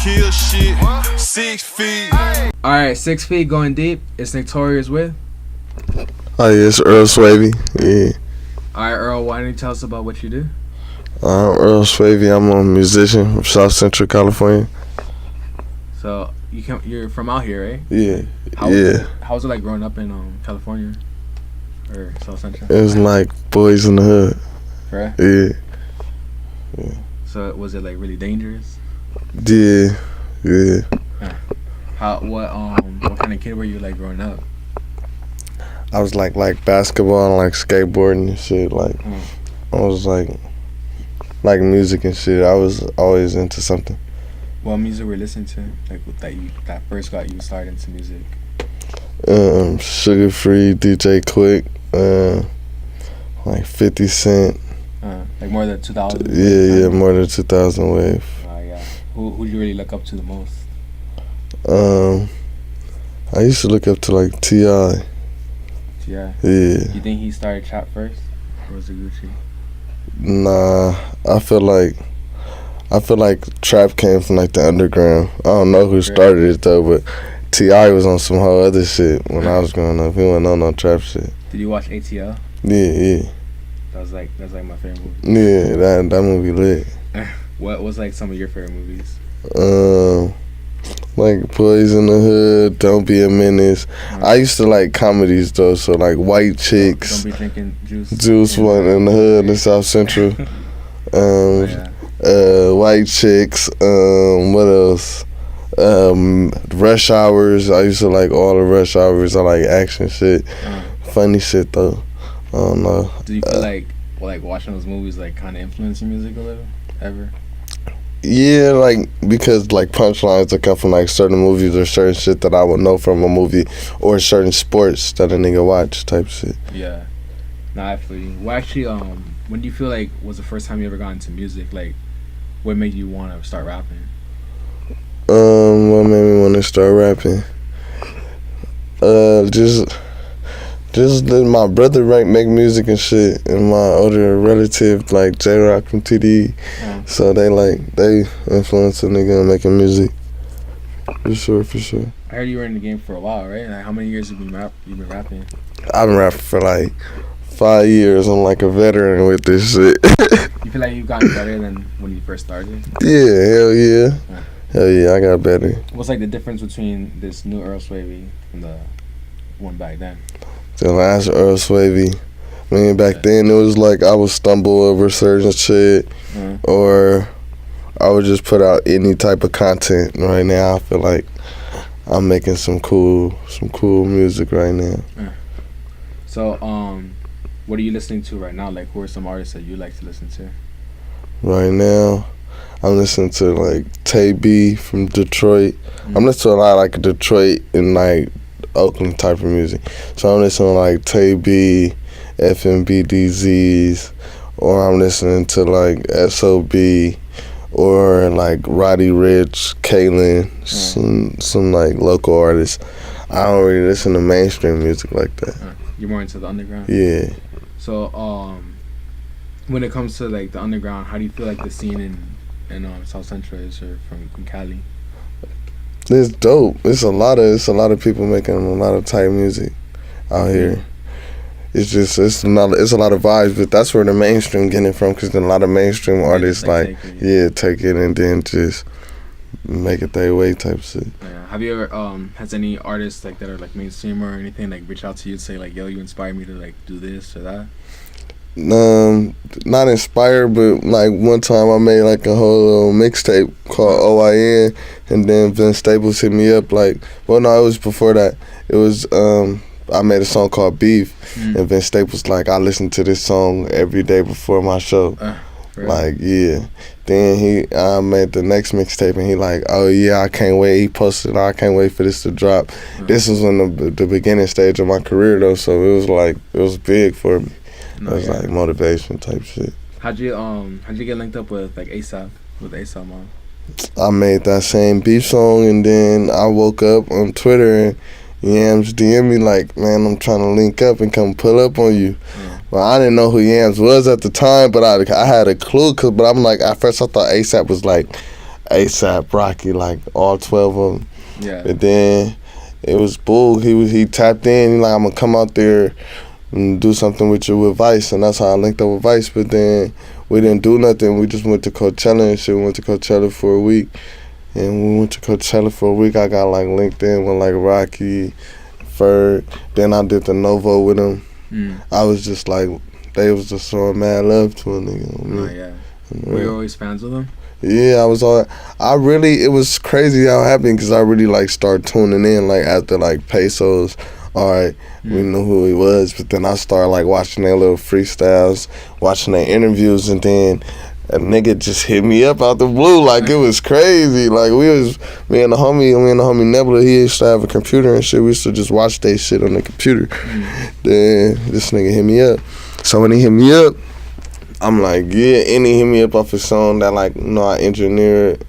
kill shit. 6 feet. Alright, 6 feet going deep. It's Torius with. Oh yeah, it's Earl Swavey. Yeah. Alright, Earl, why don't you tell us about what you do? I'm Earl Swavey. I'm a musician from South Central California. So you're from out here, right? Yeah. How was it like growing up in California or South Central? It was like boys in the hood. Right? Yeah. So was it like really dangerous? Yeah. What kind of kid were you like growing up? I was like basketball and like skateboarding and shit. Like I was like music and shit. I was always into something. What music were you listening to? Like that first got you started into music? Sugar Free, DJ Quick, like 50 Cent. Like more than 2000? Yeah, more than 2000 wave. Yeah. Who do you really look up to the most? I used to look up to like T.I. Yeah. You think he started trap first, or was it Gucci? Nah, I feel like trap came from like the underground. I don't know who started it though, but T.I. was on some whole other shit when I was growing up. He wasn't on no trap shit. Did you watch ATL? Yeah. That's like my favorite movie. Yeah, that movie lit. What was like some of your favorite movies? Like Boys in the Hood, Don't Be a Menace. I used to like comedies though, so like White Chicks. Don't Be Drinking Juice. Juice One in the Hood in South Central. White Chicks. What else? Rush Hours. I used to like all the Rush Hours. I like action shit. Funny shit though. I don't know. Do you feel like watching those movies like kind of influence your music a little ever? Yeah, like because like punchlines that come from like certain movies or certain shit that I would know from a movie or certain sports that a nigga watch type shit. Yeah. Nah, I feel you. Well, actually, when do you feel like was the first time you ever got into music? Like, what made you want to start rapping? What made me want to start rapping? Just let my brother make music and shit, and my older relative like J Rock from TDE, so they influence a nigga in making music. For sure. I heard you were in the game for a while, right? Like, how many years have you been rapping? I've been rapping for like 5 years. I'm like a veteran with this shit. You feel like you've gotten better than when you first started? Yeah, hell yeah, I got better. What's like the difference between this new Earl Swavey and the one back then? The last Earl Swavey, I mean, back then it was like I would stumble over certain shit, or I would just put out any type of content. Right now, I feel like I'm making some cool music right now. So, what are you listening to right now? Like, who are some artists that you like to listen to? Right now, I'm listening to like Tay B from Detroit. I'm listening to a lot of like Detroit and like Oakland type of music. So I'm listening to like Tay B, FMBDZs, or I'm listening to like SOB, or like Roddy Ricch, Kalen, some like local artists. I don't really listen to mainstream music like that. You're more into the underground? Yeah. So when it comes to like the underground, how do you feel like the scene in South Central is, or from Cali? It's dope. It's a lot of people making a lot of tight music out here. It's a lot of vibes, but that's where the mainstream getting it from, because a lot of mainstream artists take it and then just make it their way type shit. Yeah. Have you ever has any artists like that are like mainstream or anything like reach out to you and say like, yo, you inspired me to like do this or that? Not inspired, but like one time I made like a whole little mixtape called OIN, and then Vince Staples hit me up like, well no, it was before that. It was I made a song called Beef, and Vince Staples like, I listen to this song every day before my show. Like, yeah. Then I made the next mixtape, and he like, oh yeah, I can't wait. He posted, I can't wait for this to drop. This was in the beginning stage of my career though, so it was big for me. It was like motivation type shit. How'd you get linked up with like ASAP Mom? I made that same Beef song, and then I woke up on Twitter and Yams DM me like, man, I'm trying to link up and come pull up on you. Well, I didn't know who Yams was at the time, but I had a clue. But I'm like, at first I thought ASAP was like ASAP Rocky, like all 12 of them. Yeah. But then it was Bull. He tapped in. He like, I'm gonna come out there and do something with you with Vice, and that's how I linked up with Vice. But then we didn't do nothing. We just went to Coachella and shit. We went to Coachella for a week, and when we went to Coachella for a week, I got like linked in with like Rocky, Ferg. Then I did the Novo with him. I was just like, they was just showing mad love to a nigga. Oh yeah. Were you always fans of them? Yeah, it was crazy how it happened, because I really like started tuning in like after like Pesos. All right, we knew who he was, but then I started like watching their little freestyles, watching their interviews, and then a nigga just hit me up out the blue, like it was crazy. Like me and the homie Nebula, he used to have a computer and shit. We used to just watch they shit on the computer. Then this nigga hit me up. So when he hit me up, I'm like, yeah, and he hit me up off a song that like, you know, I engineered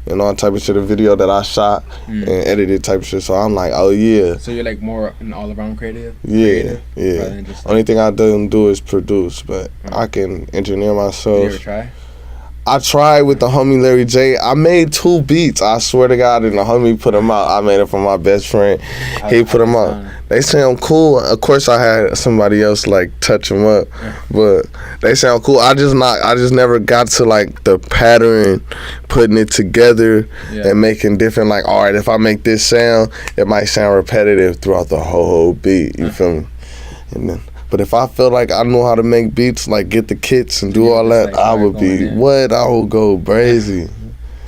and all type of shit, a video that I shot and edited type of shit. So I'm like, oh yeah. So you're like more an all around creative? Yeah. Only thing I don't do is produce, but I can engineer myself. Did you ever try? I tried with the homie Larry J. I made 2 beats, I swear to God, and the homie put them out. I made it for my best friend. He put them out. They sound cool. Of course, I had somebody else like touch them up, but they sound cool. I just never got to like the pattern, putting it together and making different. Like, all right, if I make this sound, it might sound repetitive throughout the whole beat. You feel me? And then, but if I feel like I know how to make beats, like get the kits and do all that, like, I would be what? I would go crazy.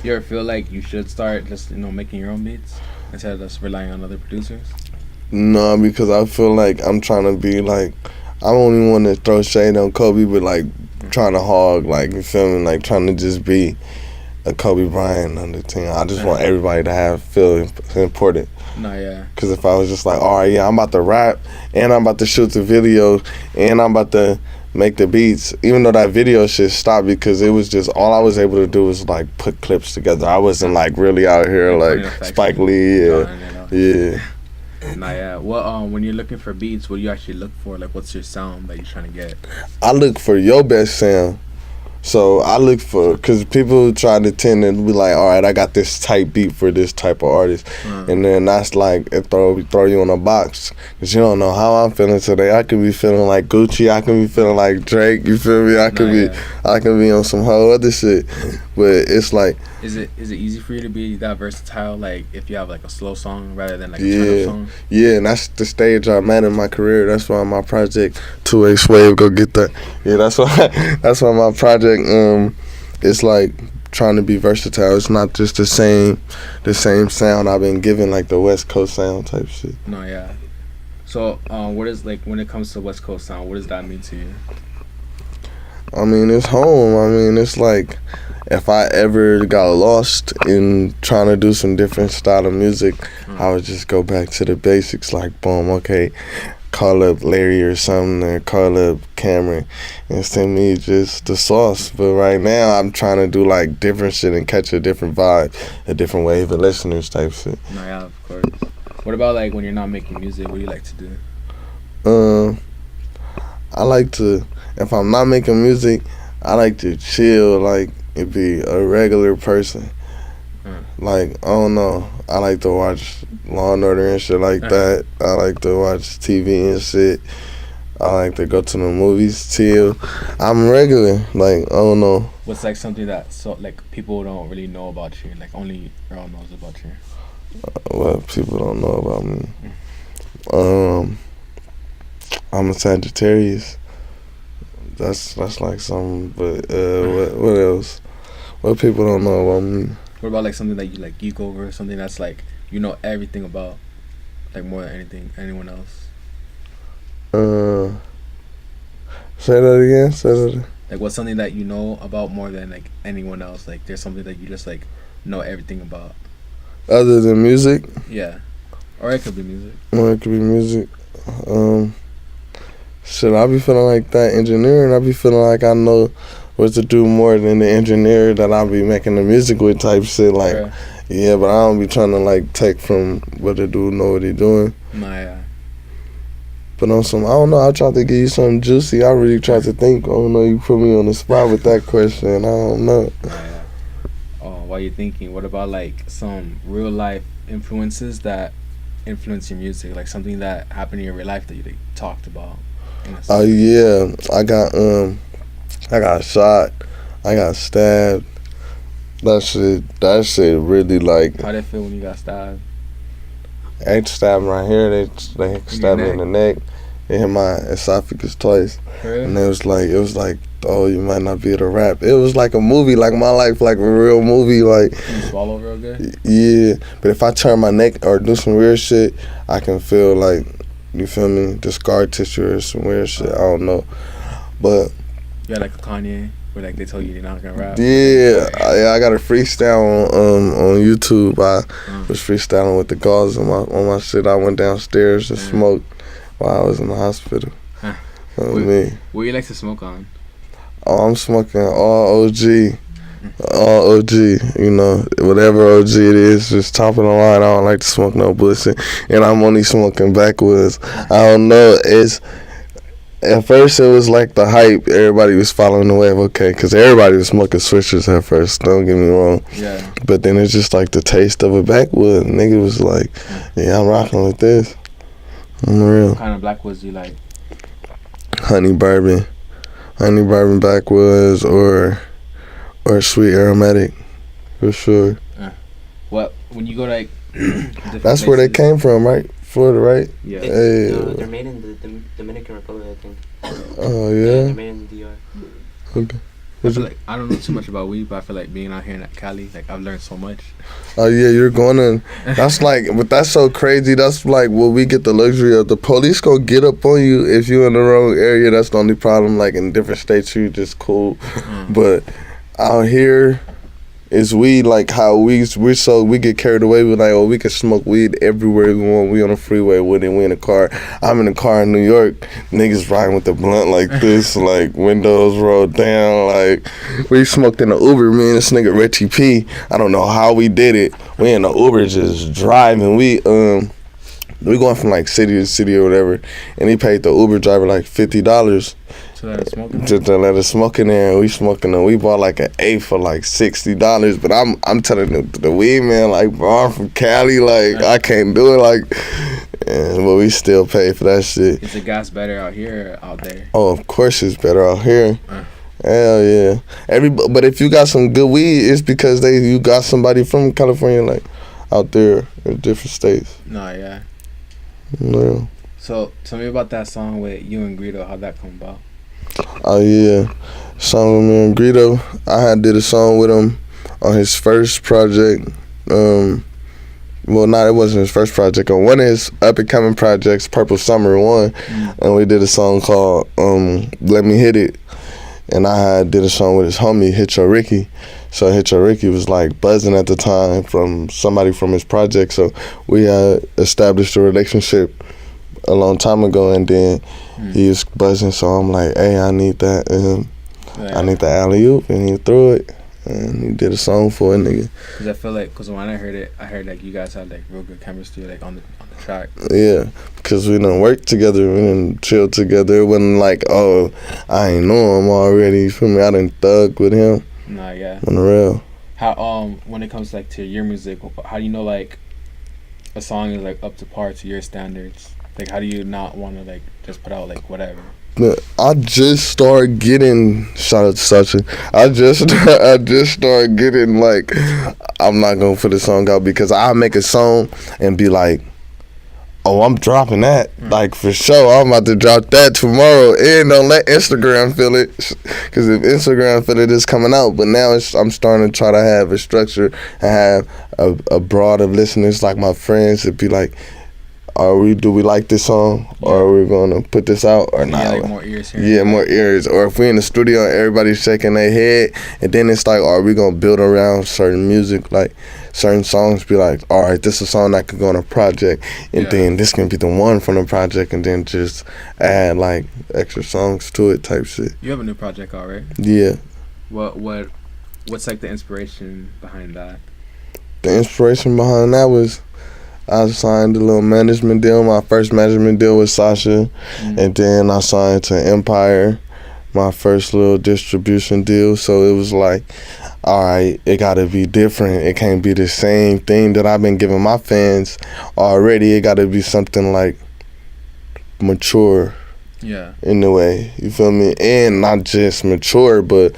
You ever feel like you should start just making your own beats instead of just relying on other producers? No, because I feel like I'm trying to be like, I don't even want to throw shade on Kobe, but like trying to hog, like, you feel me, like trying to just be a Kobe Bryant on the team. I just want everybody to feel important. No, yeah. Because if I was just like, all right, yeah, I'm about to rap, and I'm about to shoot the video, and I'm about to make the beats, even though that video shit stopped, because it was just, all I was able to do was like put clips together. I wasn't like really out here like Spike Lee. Yeah. Nah, yeah. Well, when you're looking for beats, what do you actually look for? Like, what's your sound that you're trying to get? I look for your best sound. So I look for, because people try to tend to be like, all right, I got this type beat for this type of artist. And then that's like, it throw you in a box. Because you don't know how I'm feeling today. I could be feeling like Gucci. I could be feeling like Drake. You feel me? I could be on some whole other shit. But it's like. Is it easy for you to be that versatile, like if you have like a slow song rather than like a turn-up song? Yeah, and that's the stage I'm at in my career. That's why my project, Earl Swavey, go get that. Yeah, that's why my project, it's like trying to be versatile. It's not just the same sound I've been given, like the West Coast sound type shit. No, yeah. So, what is, like, when it comes to West Coast sound, what does that mean to you? I mean, it's home. I mean, it's like, if I ever got lost in trying to do some different style of music, I would just go back to the basics, like, boom, okay, call up Larry or something, or call up Cameron, and send me just the sauce. But right now, I'm trying to do, like, different shit and catch a different vibe, a different wave of listeners type shit. No, yeah, of course. What about, like, when you're not making music, what do you like to do? I like to, if I'm not making music, I like to chill, like, it be a regular person. Like, I don't know, I like to watch Law and Order and shit like that. I like to watch TV and shit. I like to go to the movies, chill. I'm regular, like, I don't know. What's like something that like people don't really know about you, like only Earl knows about you? What people don't know about me? I'm a Sagittarius. That's like something, but what else? What people don't know about me? What about like something that you like geek over, something that's like you know everything about, like more than anyone else? Say that again. Like, what's something that you know about more than like anyone else? Like, there's something that you just like know everything about. Other than music? Yeah, or it could be music. Or it could be music. Shit, I be feeling like that engineering. I be feeling like I know what to do more than the engineer that I be making the music with type shit. Like, yeah, but I don't be trying to like take from what the dude know what he doing. Nah, yeah. But on some, I don't know, I tried to give you something juicy. I really tried to think. I don't know, you put me on the spot with that question. I don't know. Nah, yeah. while you're thinking, what about like some real life influences that influence your music? Like something that happened in your real life that you like, talked about. Oh yeah, I got shot. I got stabbed. That shit really like. How did it feel when you got stabbed? They stabbed me right here. They stabbed me in the neck. They hit my esophagus twice. Really? And it was like, oh, you might not be able to rap. It was like a movie, like my life, like a real movie. Like, Can you swallow real good? Yeah, but if I turn my neck or do some weird shit, I can feel like, you feel me, the scar tissue or some weird shit. I don't know, but You had like a Kanye where like they told you you're not gonna rap. yeah, I got a freestyle on YouTube. I was freestyling with the gauze on my shit. I went downstairs to smoke while I was in the hospital. What you like to smoke on? Oh, I'm smoking all OG. All OG, you know, whatever OG it is, just top of the line. I don't like to smoke no bullshit, and I'm only smoking backwoods. I don't know. At first it was like the hype. Everybody was following the wave, okay, because everybody was smoking switchers at first. Don't get me wrong. Yeah. But then it's just like the taste of a backwood. Nigga was like, yeah, I'm rocking with this. I'm real. What kind of backwoods do you like? Honey bourbon backwoods, or sweet aromatic, for sure. What when you go to like that's where they came from, right? Florida, right? Yeah. They're made in the Dominican Republic, I think. Oh Yeah, yeah. they're made in the DR. Okay. I feel like I don't know too much about weed, but I feel like being out here in Cali, like I've learned so much. Oh yeah, you're going in. That's like, but that's so crazy. That's like what we get the luxury of. The police gonna get up on you if you in the wrong area. That's the only problem. Like in different states, you just cool, but out here, it's weed. Like how we get carried away with like, oh, we can smoke weed everywhere we want. We on the freeway with it. We in a car. I'm in a car in New York. Niggas riding with the blunt like this, like windows rolled down. Like we smoked in the Uber. Me and this nigga Richie P. I don't know how we did it. We in the Uber just driving. We going from like city to city or whatever, and he paid the Uber driver like $50. To let us smoke in there, and we smoking and we bought like an eighth for like $60. But I'm telling the weed man, like, bro, I'm from Cali, like I can't do it, like, but we still pay for that shit. Is the gas better out here or out there? Oh, of course it's better out here. Hell yeah. But if you got some good weed, it's because you got somebody from California like out there in different states. No, yeah. No. So tell me about that song with you and Greedo. How'd that come about? Oh yeah, song with me and Greedo. I did a song with him on his first project. It wasn't his first project. On one of his up and coming projects, Purple Summer 1, and we did a song called "Let Me Hit It." And I did a song with his homie Hit Your Ricky. So Hit Your Ricky was like buzzing at the time from somebody from his project. So we established a relationship a long time ago, and then he was buzzing, so I'm like, hey, I need that, I need the alley-oop, and he threw it, and he did a song for a nigga. Cause I feel like, cause when I heard it, I heard like you guys had like real good chemistry, like on the track. Yeah, because we done work together, we done chill together. It wasn't like, oh, I ain't know him already, you feel me? I done thug with him. Nah, yeah. On the real. How when it comes like to your music, how do you know like a song is like up to par to your standards? Like, how do you not want to, like, just put out, like, whatever? I just started getting, shout out to Sacha, I just started getting, like, I'm not going to put a song out because I'll make a song and be like, oh, I'm dropping that. Like, for sure, I'm about to drop that tomorrow. And don't let Instagram feel it. Because if Instagram feel it, it's coming out. But now I'm starting to try to have a structure and have a broad of listeners, like my friends, to be like, do we like this song, or are we gonna put this out or not? Yeah, like more ears here. Yeah, more ears. Or if we in the studio and everybody's shaking their head, and then it's like, are we gonna build around certain music, like certain songs? Be like, all right, this is a song that could go on a project, and then this can be the one from the project, and then just add like extra songs to it, type shit. You have a new project out, right? Yeah. What's like the inspiration behind that? The inspiration behind that was, I signed a little management deal. My first management deal with Sasha, and then I signed to Empire, my first little distribution deal. So it was like, all right, it gotta be different. It can't be the same thing that I've been giving my fans already. It gotta be something like mature. Yeah. In a way, you feel me? And not just mature, but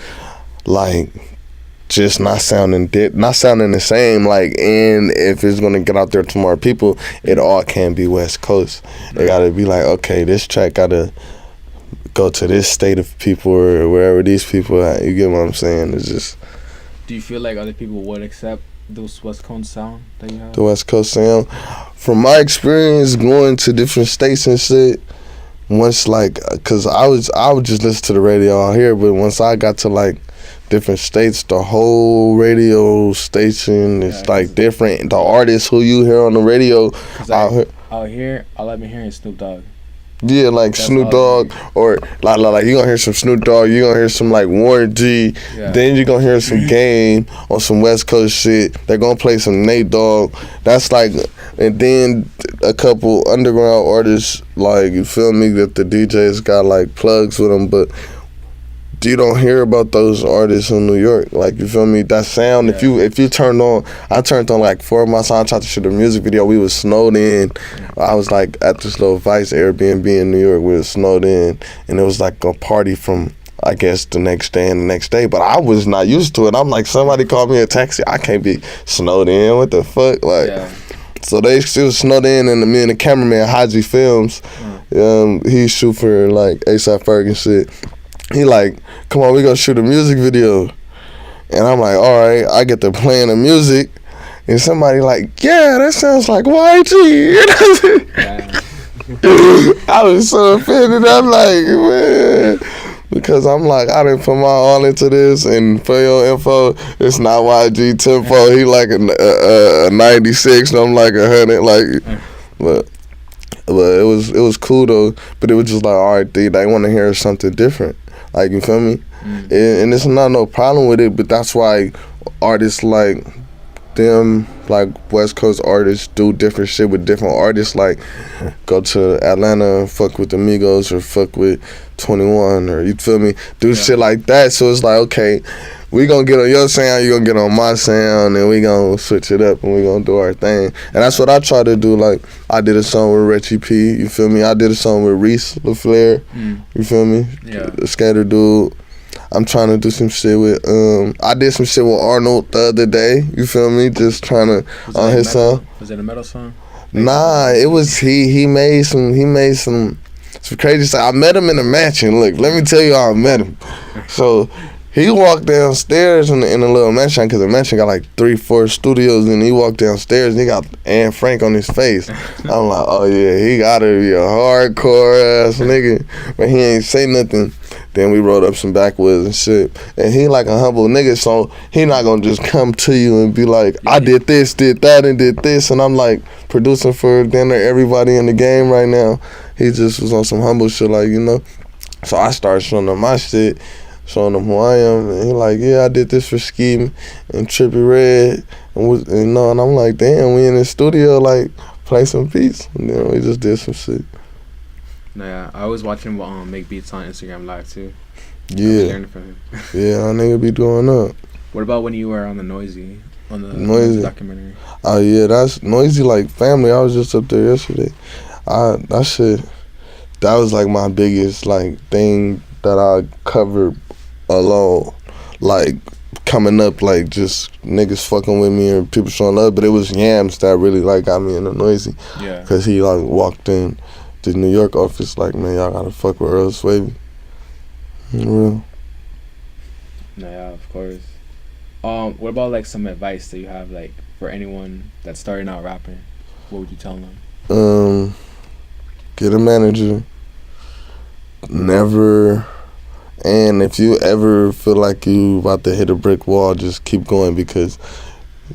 like just not sounding the same. Like, and if it's gonna get out there to more people, it all can't be West Coast. It gotta be like, okay, this track gotta go to this state of people or wherever these people at. You get what I'm saying? It's just. Do you feel like other people would accept those West Coast sound that you have? The West Coast sound, from my experience going to different states and shit. Once like, cause I would just listen to the radio out here, but once I got to like different states, the whole radio station is like different. The artists who you hear on the radio out here, all I've been hearing is Snoop Dogg. Yeah, like that's Snoop Dogg, or like you gonna hear some Snoop Dogg, you gonna hear some like Warren G, then you gonna hear some Game on some West Coast shit. They're gonna play some Nate Dogg. That's like, and then a couple underground artists, like, you feel me, that the DJs got like plugs with them, but you don't hear about those artists in New York. Like, you feel me? That sound, if you turned on, I turned on like 4 of my songs, tried to shoot a music video. We was snowed in. I was like at this little Vice Airbnb in New York. We was snowed in, and it was like a party from, I guess, the next day and the next day. But I was not used to it. I'm like, somebody called me a taxi. I can't be snowed in. What the fuck? Like, so they still snowed in, and me and the cameraman, Haji Films, he shoot for like A$AP Ferg shit. He like, come on, we gonna shoot a music video. And I'm like, all right, I get to playing the music. And somebody like, yeah, that sounds like YG. I was so offended. I'm like, man. Because I'm like, I didn't put my all into this. And for your info, it's not YG tempo. He like a 96, and I'm like 100. Like, but it was cool though. But it was just like, all right, they want to hear something different. Like, you feel me? And it's not no problem with it, but that's why artists like them, like West Coast artists, do different shit with different artists. Like, go to Atlanta and fuck with the Migos or fuck with 21, or, you feel me? Do shit like that. So it's like, okay, we gonna get on your sound, you gonna get on my sound, and we gonna switch it up, and we gonna do our thing. And that's what I try to do. Like, I did a song with Richie P, you feel me? I did a song with Reese LaFleur, you feel me? The skater dude. I'm trying to do some shit with, I did some shit with Arnold the other day, you feel me? Just trying to, on his song. Was it a metal song? Nah, it was, he made some crazy stuff. I met him in a mansion. Look, let me tell you how I met him. So, he walked downstairs in a little mansion, because the mansion got like 3-4 studios, and he walked downstairs and he got Anne Frank on his face. I'm like, oh yeah, he gotta be a hardcore ass nigga, but he ain't say nothing. Then we rolled up some backwoods and shit, and he like a humble nigga, so he not gonna just come to you and be like, I did this, did that, and did this, and I'm like producing for dinner everybody in the game right now. He just was on some humble shit, like, you know. So I started showing him my shit, showing him who I am, and he like, yeah, I did this for Ski and Trippie Redd, and I'm like, damn, we in the studio, like, play some beats, and then we just did some shit. Yeah, I was watching him make beats on Instagram Live too. Yeah, learning from him. Yeah, I nigga be doing up. What about when you were on the Noisy documentary? Oh yeah, that's Noisy like family. I was just up there yesterday. That was like my biggest like thing that I covered alone, like coming up, like just niggas fucking with me or people showing love. But it was Yams that really like got me in the Noisy. Yeah. Cause he like walked in the New York office like, man, y'all gotta fuck with Earl Swavey. Real. Yeah, of course. What about like some advice that you have like for anyone that's starting out rapping? What would you tell them? Get a manager. Never. And if you ever feel like you about to hit a brick wall, just keep going, because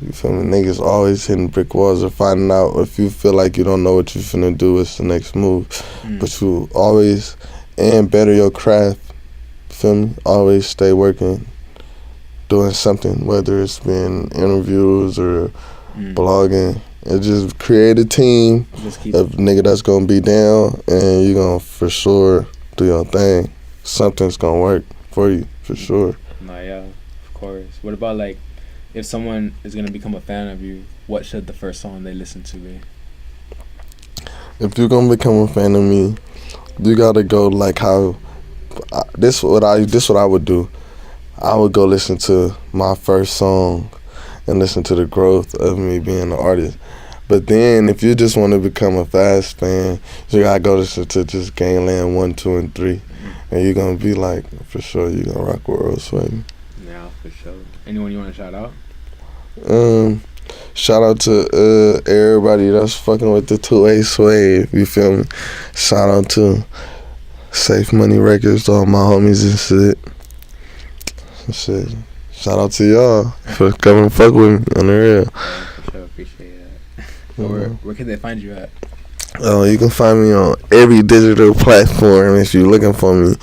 you feel me, niggas always hitting brick walls or finding out if you feel like you don't know what you finna do, it's the next move. But you always, and better your craft, feel me, always stay working, doing something, whether it's been interviews or blogging, and just create a team of nigga that's gonna be down, and you gonna for sure do your thing. something's gonna work for you for sure. Nah, yeah, of course. What about like, if someone is gonna become a fan of you, what should the first song they listen to be? If you're gonna become a fan of me, you gotta go like how this what I would do. I would go listen to my first song and listen to the growth of me being an artist. But then if you just want to become a fast fan, you gotta go listen to just Gangland 1, 2, and 3, and you're gonna be like, for sure, you're gonna rock with Earl Swavey. Yeah, for sure. Anyone you want to shout out? Shout out to everybody that's fucking with the 2A Swave. You feel me? Shout out to Safe Money Records, all my homies and shit. Shout out to y'all for coming fuck with me on the real. Yeah, for sure, appreciate that. So where can they find you at? Oh, you can find me on every digital platform if you're looking for me.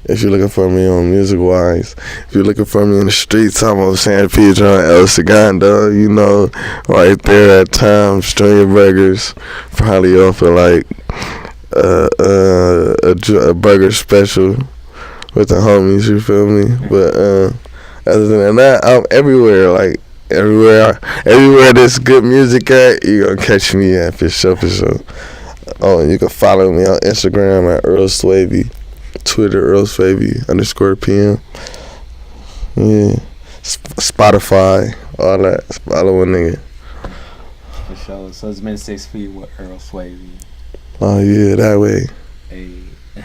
If you're looking for me on Music Wise, if you're looking for me in the streets, I'm on San Pedro and El Segundo, you know, right there at Tom's Junior Burgers, probably offer like a burger special with the homies, you feel me? But other than that, I'm everywhere, like everywhere there's good music at, you gonna catch me at for sure. Oh, and you can follow me on Instagram at Earl Swavey, Twitter Earl Swavey _PM. Yeah, Spotify, all that. Follow a nigga. For sure. So it's been 6 feet with Earl Swavey. Oh yeah, that way. Hey.